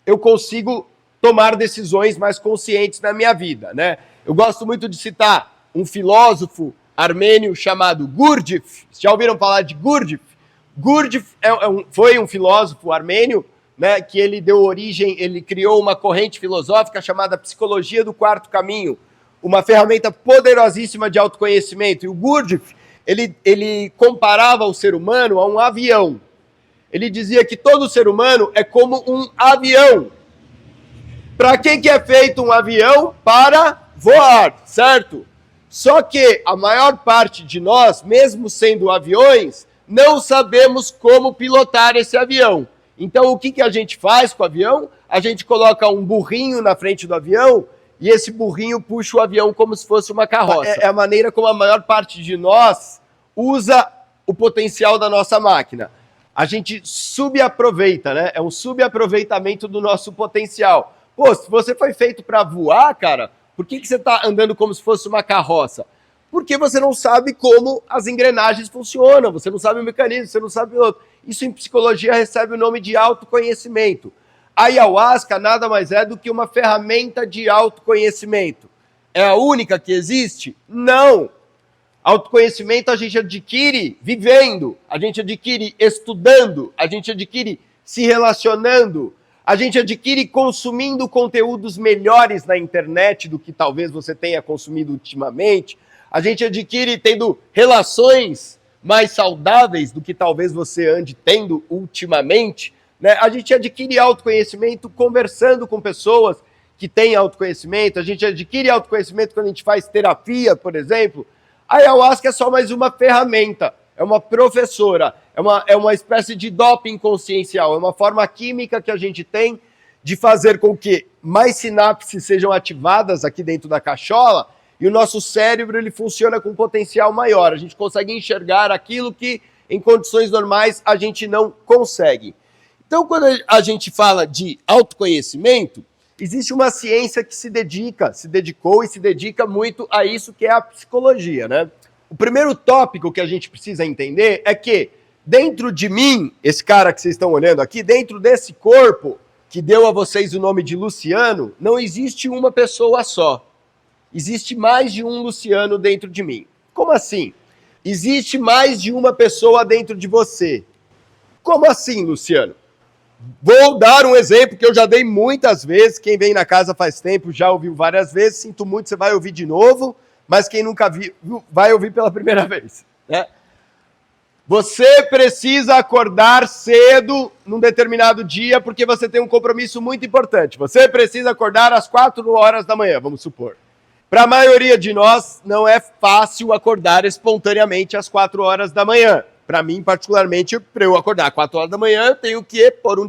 eu consigo tomar decisões mais conscientes na minha vida, né? Eu gosto muito de citar um filósofo armênio chamado Gurdjieff. Já ouviram falar de Gurdjieff? Gurdjieff foi um filósofo armênio, né, que ele criou uma corrente filosófica chamada Psicologia do Quarto Caminho, uma ferramenta poderosíssima de autoconhecimento. E o Gurdjieff, ele comparava o ser humano a um avião. Ele dizia que todo ser humano é como um avião. Para que é feito um avião? Para voar, certo? Só que a maior parte de nós, mesmo sendo aviões, não sabemos como pilotar esse avião. Então, o que a gente faz com o avião? A gente coloca um burrinho na frente do avião e esse burrinho puxa o avião como se fosse uma carroça. É a maneira como a maior parte de nós usa o potencial da nossa máquina. A gente subaproveita, né? É um subaproveitamento do nosso potencial. Pô, se você foi feito para voar, cara, por que você está andando como se fosse uma carroça? Porque você não sabe como as engrenagens funcionam, você não sabe o mecanismo, você não sabe o outro. Isso em psicologia recebe o nome de autoconhecimento. A ayahuasca nada mais é do que uma ferramenta de autoconhecimento. É a única que existe? Não! Autoconhecimento a gente adquire vivendo, a gente adquire estudando, a gente adquire se relacionando, a gente adquire consumindo conteúdos melhores na internet do que talvez você tenha consumido ultimamente, a gente adquire tendo relações mais saudáveis do que talvez você ande tendo ultimamente, né? A gente adquire autoconhecimento conversando com pessoas que têm autoconhecimento, a gente adquire autoconhecimento quando a gente faz terapia, por exemplo. A ayahuasca é só mais uma ferramenta, é uma professora, é uma espécie de doping consciencial, é uma forma química que a gente tem de fazer com que mais sinapses sejam ativadas aqui dentro da cachola e o nosso cérebro ele funciona com um potencial maior. A gente consegue enxergar aquilo que em condições normais a gente não consegue. Então, quando a gente fala de autoconhecimento, existe uma ciência que se dedicou e se dedica muito a isso, que é a psicologia, né? O primeiro tópico que a gente precisa entender é que dentro de mim, esse cara que vocês estão olhando aqui, dentro desse corpo que deu a vocês o nome de Luciano, não existe uma pessoa só. Existe mais de um Luciano dentro de mim. Como assim? Existe mais de uma pessoa dentro de você. Como assim, Luciano? Vou dar um exemplo que eu já dei muitas vezes. Quem vem na casa faz tempo já ouviu várias vezes. Sinto muito, você vai ouvir de novo. Mas quem nunca viu, vai ouvir pela primeira vez, né? Você precisa acordar cedo num determinado dia porque você tem um compromisso muito importante. Você precisa acordar às 4 horas da manhã, vamos supor. Para a maioria de nós, não é fácil acordar espontaneamente às 4 horas da manhã. Para mim, particularmente, para eu acordar às 4 horas da manhã, eu tenho que pôr um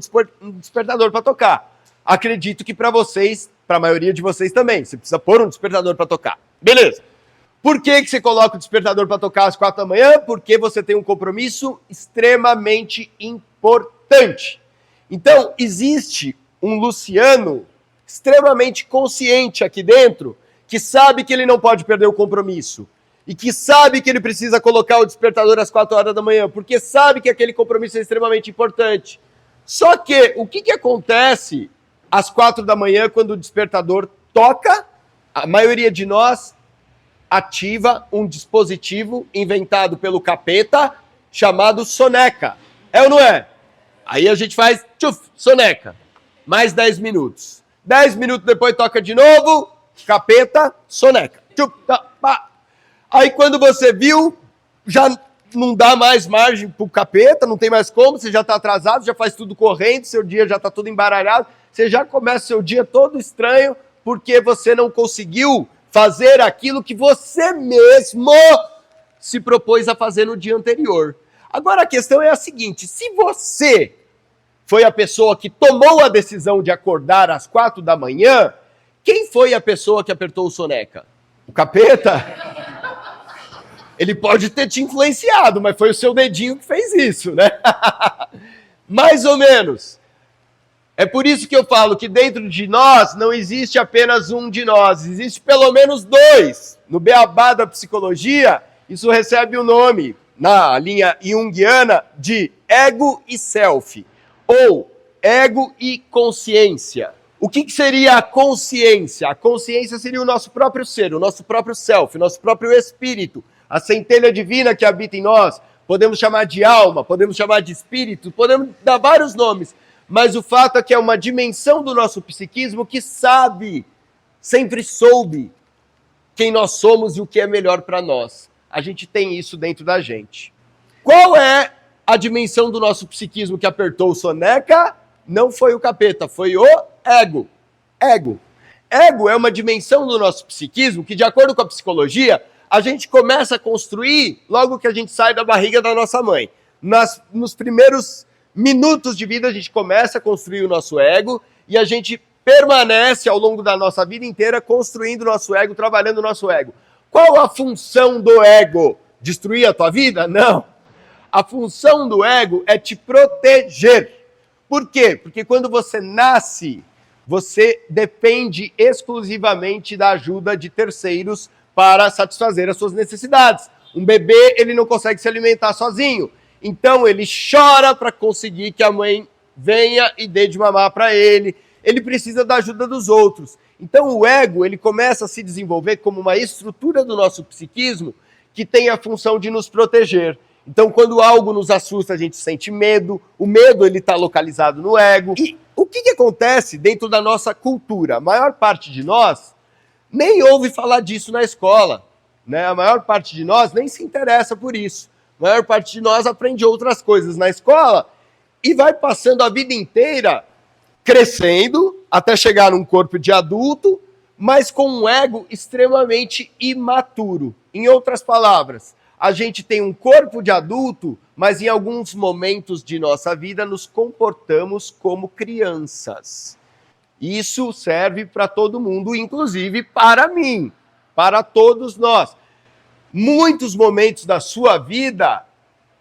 despertador para tocar. Acredito que para vocês, para a maioria de vocês também, você precisa pôr um despertador para tocar. Beleza. Por que você coloca o despertador para tocar às 4 da manhã? Porque você tem um compromisso extremamente importante. Então, existe um Luciano extremamente consciente aqui dentro, que sabe que ele não pode perder o compromisso. E que sabe que ele precisa colocar o despertador às 4 horas da manhã, porque sabe que aquele compromisso é extremamente importante. Só que, o que acontece às 4 da manhã quando o despertador toca? A maioria de nós ativa um dispositivo inventado pelo capeta chamado soneca. É ou não é? Aí a gente faz, soneca. Mais 10 minutos. 10 minutos depois toca de novo, capeta, soneca. Aí quando você viu, já não dá mais margem pro capeta, não tem mais como, você já está atrasado, já faz tudo correndo, seu dia já está todo embaralhado, você já começa seu dia todo estranho porque você não conseguiu fazer aquilo que você mesmo se propôs a fazer no dia anterior. Agora a questão é a seguinte, se você foi a pessoa que tomou a decisão de acordar às 4 da manhã, quem foi a pessoa que apertou o soneca? O capeta? Ele pode ter te influenciado, mas foi o seu dedinho que fez isso, né? Mais ou menos. É por isso que eu falo que dentro de nós não existe apenas um de nós, existe pelo menos dois. No beabá da psicologia, isso recebe o nome, na linha junguiana, de ego e self. Ou ego e consciência. O que seria a consciência? A consciência seria o nosso próprio ser, o nosso próprio self, o nosso próprio espírito, a centelha divina que habita em nós. Podemos chamar de alma, podemos chamar de espírito, podemos dar vários nomes, mas o fato é que é uma dimensão do nosso psiquismo que sabe, sempre soube quem nós somos e o que é melhor para nós. A gente tem isso dentro da gente. Qual é a dimensão do nosso psiquismo que apertou o soneca? Não foi o capeta, foi o ego. Ego. Ego é uma dimensão do nosso psiquismo que, de acordo com a psicologia, a gente começa a construir logo que a gente sai da barriga da nossa mãe. Nos primeiros minutos de vida, a gente começa a construir o nosso ego e a gente permanece ao longo da nossa vida inteira construindo o nosso ego, trabalhando o nosso ego. Qual a função do ego? Destruir a tua vida? Não. A função do ego é te proteger. Por quê? Porque quando você nasce, você depende exclusivamente da ajuda de terceiros para satisfazer as suas necessidades. Um bebê, ele não consegue se alimentar sozinho. Então, ele chora para conseguir que a mãe venha e dê de mamar para ele. Ele precisa da ajuda dos outros. Então, o ego, ele começa a se desenvolver como uma estrutura do nosso psiquismo que tem a função de nos proteger. Então, quando algo nos assusta, a gente sente medo. O medo, ele está localizado no ego. E o que acontece dentro da nossa cultura? A maior parte de nós nem ouve falar disso na escola, né? A maior parte de nós nem se interessa por isso. A maior parte de nós aprende outras coisas na escola e vai passando a vida inteira crescendo até chegar num corpo de adulto, mas com um ego extremamente imaturo. Em outras palavras, a gente tem um corpo de adulto, mas em alguns momentos de nossa vida nos comportamos como crianças. Isso serve para todo mundo, inclusive para mim, para todos nós. Muitos momentos da sua vida,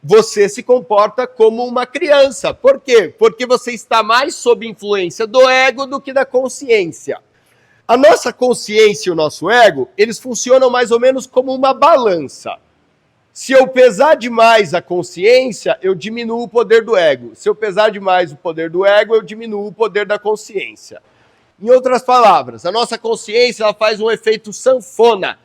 você se comporta como uma criança. Por quê? Porque você está mais sob influência do ego do que da consciência. A nossa consciência e o nosso ego, eles funcionam mais ou menos como uma balança. Se eu pesar demais a consciência, eu diminuo o poder do ego. Se eu pesar demais o poder do ego, eu diminuo o poder da consciência. Em outras palavras, a nossa consciência ela faz um efeito sanfona.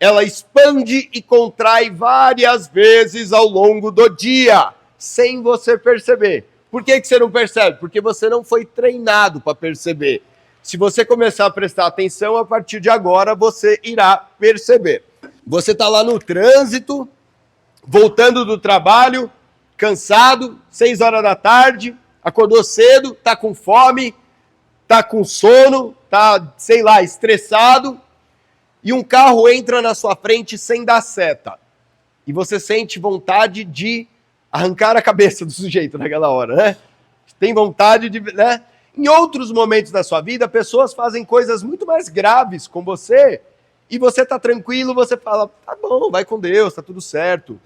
Ela expande e contrai várias vezes ao longo do dia, sem você perceber. Por que você não percebe? Porque você não foi treinado para perceber. Se você começar a prestar atenção, a partir de agora você irá perceber. Você está lá no trânsito, voltando do trabalho, cansado, 6 horas da tarde, acordou cedo, está com fome, está com sono, está, sei lá, estressado, e um carro entra na sua frente sem dar seta. E você sente vontade de arrancar a cabeça do sujeito naquela hora, né? Tem vontade de, né? Em outros momentos da sua vida, pessoas fazem coisas muito mais graves com você, e você tá tranquilo, você fala, tá bom, vai com Deus, tá tudo certo.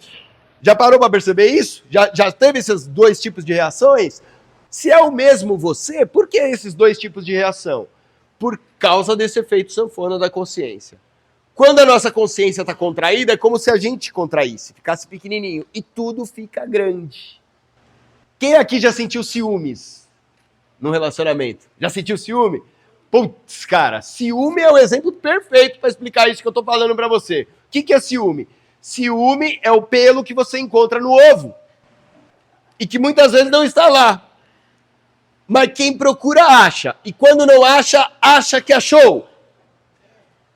Já parou para perceber isso? Já teve esses dois tipos de reações? Se é o mesmo você, por que esses dois tipos de reação? Por causa desse efeito sanfona da consciência. Quando a nossa consciência está contraída, é como se a gente contraísse, ficasse pequenininho, e tudo fica grande. Quem aqui já sentiu ciúmes num relacionamento? Já sentiu ciúme? Putz, cara, ciúme é o exemplo perfeito para explicar isso que eu estou falando para você. O que é ciúme? Ciúme é o pelo que você encontra no ovo e que muitas vezes não está lá. Mas quem procura acha. E quando não acha, acha que achou.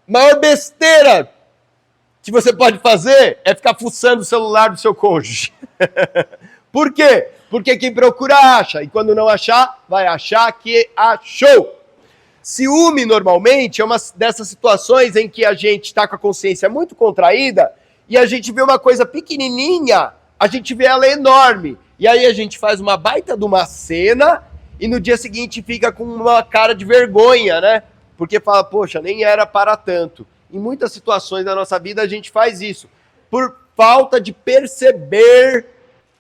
Maior besteira que você pode fazer é ficar fuçando o celular do seu cônjuge. Por quê? Porque quem procura acha. E quando não achar, vai achar que achou. Ciúme, normalmente, é uma dessas situações em que a gente está com a consciência muito contraída e a gente vê uma coisa pequenininha, a gente vê ela enorme. E aí a gente faz uma baita de uma cena e no dia seguinte fica com uma cara de vergonha, né? Porque fala, poxa, nem era para tanto. Em muitas situações da nossa vida a gente faz isso. Por falta de perceber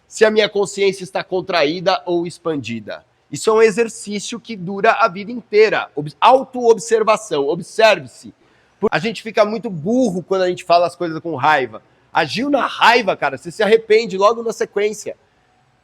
se a minha consciência está contraída ou expandida. Isso é um exercício que dura a vida inteira. Autoobservação, observe-se. A gente fica muito burro quando a gente fala as coisas com raiva. Agiu na raiva, cara, você se arrepende logo na sequência.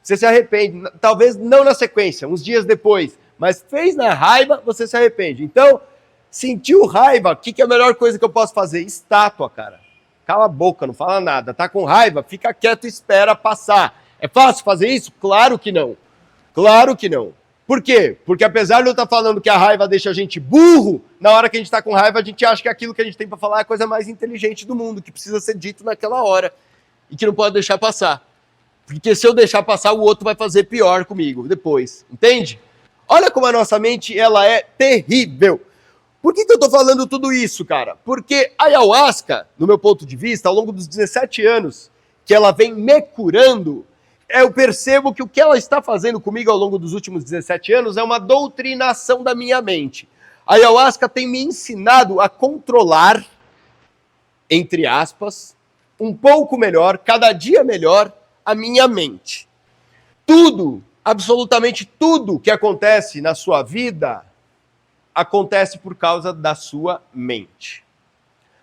você se arrepende. Talvez não na sequência, uns dias depois, mas fez na raiva, você se arrepende. Então, sentiu raiva, o que é a melhor coisa que eu posso fazer? Estátua, cara. Cala a boca, não fala nada. Tá com raiva? Fica quieto e espera passar. É fácil fazer isso? Claro que não. Claro que não. Por quê? Porque apesar de eu estar falando que a raiva deixa a gente burro, na hora que a gente está com raiva, a gente acha que aquilo que a gente tem para falar é a coisa mais inteligente do mundo, que precisa ser dito naquela hora e que não pode deixar passar. Porque se eu deixar passar, o outro vai fazer pior comigo depois. Entende? Olha como a nossa mente ela é terrível. Por que eu estou falando tudo isso, cara? Porque a ayahuasca, no meu ponto de vista, ao longo dos 17 anos que ela vem me curando, eu percebo que o que ela está fazendo comigo ao longo dos últimos 17 anos é uma doutrinação da minha mente. A ayahuasca tem me ensinado a controlar, entre aspas, um pouco melhor, cada dia melhor, a minha mente. Tudo, absolutamente tudo que acontece na sua vida, acontece por causa da sua mente.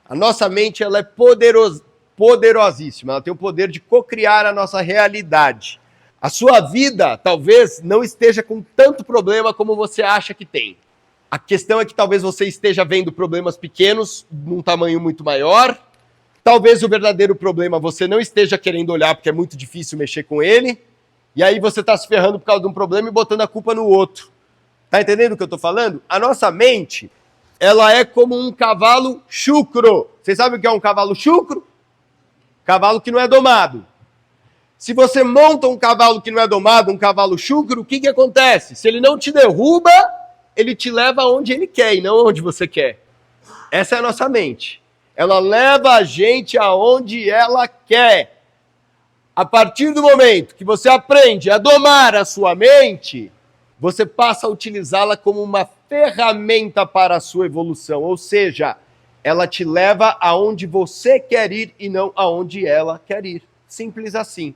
A nossa mente ela é poderosíssima, ela tem o poder de cocriar a nossa realidade. A sua vida talvez não esteja com tanto problema como você acha que tem. A questão é que talvez você esteja vendo problemas pequenos num tamanho muito maior. Talvez o verdadeiro problema você não esteja querendo olhar porque é muito difícil mexer com ele. E aí você está se ferrando por causa de um problema e botando a culpa no outro. Tá entendendo o que eu tô falando? A nossa mente, ela é como um cavalo chucro. Vocês sabem o que é um cavalo chucro? Cavalo que não é domado. Se você monta um cavalo que não é domado, um cavalo chucro, o que acontece? Se ele não te derruba, ele te leva aonde ele quer e não aonde você quer. Essa é a nossa mente. Ela leva a gente aonde ela quer. A partir do momento que você aprende a domar a sua mente, você passa a utilizá-la como uma ferramenta para a sua evolução. Ou seja, ela te leva aonde você quer ir e não aonde ela quer ir. Simples assim.